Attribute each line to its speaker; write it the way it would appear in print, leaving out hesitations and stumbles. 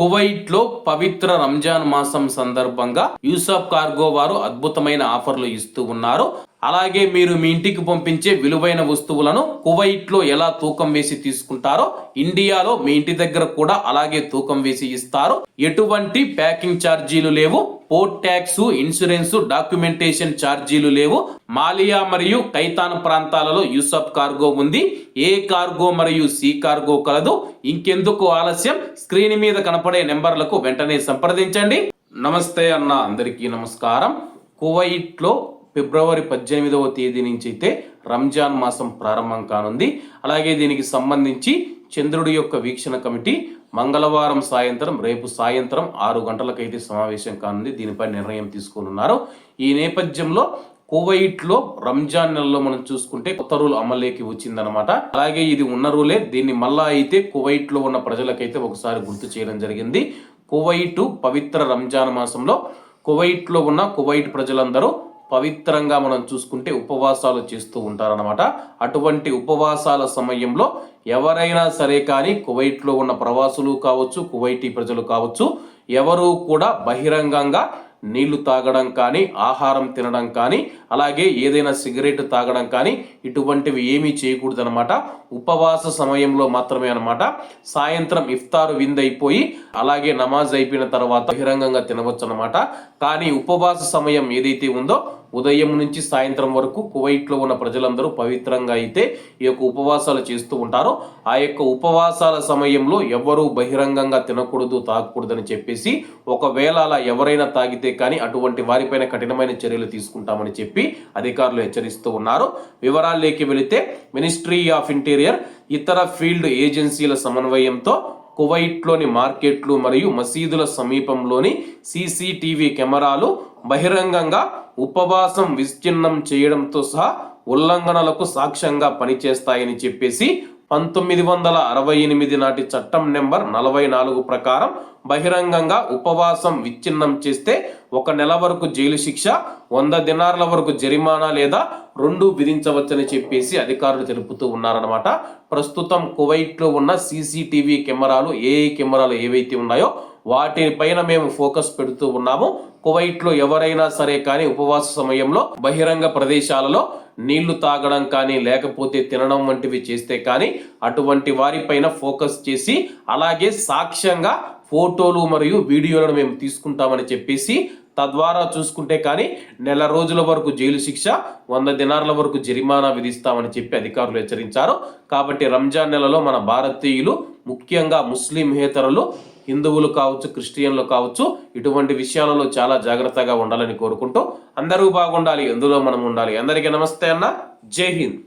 Speaker 1: కువైట్లో పవిత్ర రంజాన్ మాసం సందర్భంగా యూసఫ్ కార్గో వారు అద్భుతమైన ఆఫర్లు ఇస్తూ ఉన్నారు. అలాగే మీరు మీ ఇంటికి పంపించే విలువైన వస్తువులను కువైట్లో ఎలా తూకం వేసి తీసుకుంటారో ఇండియాలో మీ ఇంటి దగ్గర కూడా అలాగే తూకం వేసి ఇస్తారు. ఎటువంటి ప్యాకింగ్ ఛార్జీలు లేవు, పోర్ట్ ట్యాక్స్, ఇన్సూరెన్స్, డాక్యుమెంటేషన్ ఛార్జీలు లేవు. మాలియా మరియు కైతాన్ ప్రాంతాలలో యూసఫ్ కార్గో ఉంది. ఏ కార్గో మరియు సి కార్గో కలదు. ఇంకెందుకు ఆలస్యం, స్క్రీన్ మీద కనపడే నెంబర్లకు వెంటనే సంప్రదించండి. నమస్తే అన్న, అందరికీ నమస్కారం. కువైట్లో ఫిబ్రవరి 18వ తేదీ నుంచి అయితే రంజాన్ మాసం ప్రారంభం కానుంది. అలాగే దీనికి సంబంధించి చంద్రుడి యొక్క వీక్షణ కమిటీ మంగళవారం సాయంత్రం, రేపు సాయంత్రం 6 గంటలకైతే సమావేశం కానుంది. దీనిపై నిర్ణయం తీసుకోనున్నారు. ఈ నేపథ్యంలో కువైట్లో రంజాన్ నెలలో మనం చూసుకుంటే కొత్త రూల్ అమల్లోకి వచ్చిందనమాట. అలాగే ఇది ఉన్న రూలే. దీన్ని మళ్ళా అయితే కువైట్లో ఉన్న ప్రజలకైతే ఒకసారి గుర్తు చేయడం జరిగింది. కువైట్ పవిత్ర రంజాన్ మాసంలో కువైట్లో ఉన్న కువైట్ ప్రజలందరూ పవిత్రంగా మనం చూసుకుంటే ఉపవాసాలు చేస్తూ ఉంటారనమాట. అటువంటి ఉపవాసాల సమయంలో ఎవరైనా సరే కానీ కువైట్లో ఉన్న ప్రవాసులు కావచ్చు, కువైటీ ప్రజలు కావచ్చు, ఎవరు కూడా బహిరంగంగా నీళ్లు తాగడం కానీ, ఆహారం తినడం కానీ, అలాగే ఏదైనా సిగరెట్ తాగడం కానీ ఇటువంటివి ఏమీ చేయకూడదు అనమాట. ఉపవాస సమయంలో మాత్రమే అనమాట. సాయంత్రం ఇఫ్తారు విందైపోయి అలాగే నమాజ్ అయిపోయిన తర్వాత బహిరంగంగా తినవచ్చు అనమాట. కానీ ఉపవాస సమయం ఏదైతే ఉందో ఉదయం నుంచి సాయంత్రం వరకు కువైట్లో ఉన్న ప్రజలందరూ పవిత్రంగా అయితే ఈ యొక్క ఉపవాసాలు చేస్తూ ఉంటారు. ఆ యొక్క ఉపవాసాల సమయంలో ఎవరు బహిరంగంగా తినకూడదు, తాగకూడదని చెప్పేసి, ఒకవేళ అలా ఎవరైనా తాగితే కానీ అటువంటి వారిపైన కఠినమైన చర్యలు తీసుకుంటామని చెప్పి అధికారులు హెచ్చరిస్తూ ఉన్నారు. వివరాల్లోకి వెళితే మినిస్ట్రీ ఆఫ్ ఇంటీరియర్ ఇతర ఫీల్డ్ ఏజెన్సీల సమన్వయంతో కువైట్లోని మార్కెట్లు మరియు మసీదుల సమీపంలోని సీసీటీవీ కెమెరాలు బహిరంగంగా ఉపవాసం విచ్ఛిన్నం చేయడంతో సహా ఉల్లంఘనలకు సాక్ష్యంగా పనిచేస్తాయని చెప్పేసి 1968 నాటి చట్టం నెంబర్ 44 ప్రకారం బహిరంగంగా ఉపవాసం విచ్ఛిన్నం చేస్తే 1 నెల వరకు జైలు శిక్ష, 100 దినార్ల వరకు జరిమానా లేదా 2 విధించవచ్చని చెప్పేసి అధికారులు తెలుపుతూ ఉన్నారనమాట. ప్రస్తుతం కువైట్లో ఉన్న సీసీటీవీ కెమెరాలు, కెమెరాలు ఏవైతే ఉన్నాయో వాటిపైన మేము ఫోకస్ పెడుతూ ఉన్నాము. కువైట్లో ఎవరైనా సరే కానీ ఉపవాస సమయంలో బహిరంగ ప్రదేశాలలో నీళ్లు తాగడం కానీ లేకపోతే తినడం వంటివి చేస్తే కానీ అటువంటి వారిపైన ఫోకస్ చేసి అలాగే సాక్ష్యంగా ఫోటోలు మరియు వీడియోలను మేము తీసుకుంటామని చెప్పేసి, తద్వారా చూసుకుంటే కానీ 1 నెల రోజుల వరకు జైలు శిక్ష, 100 దినార్ల వరకు జరిమానా విధిస్తామని చెప్పి అధికారులు హెచ్చరించారు. కాబట్టి రంజాన్ నెలలో మన భారతీయులు, ముఖ్యంగా ముస్లింహేతరులు, హిందువులు కావచ్చు, క్రిస్టియన్లు కావచ్చు, ఇటువంటి విషయాలలో చాలా జాగ్రత్తగా ఉండాలని కోరుకుంటూ అందరూ బాగుండాలి, ఎందులో మనం ఉండాలి. అందరికీ నమస్తే అన్న, జై హింద్.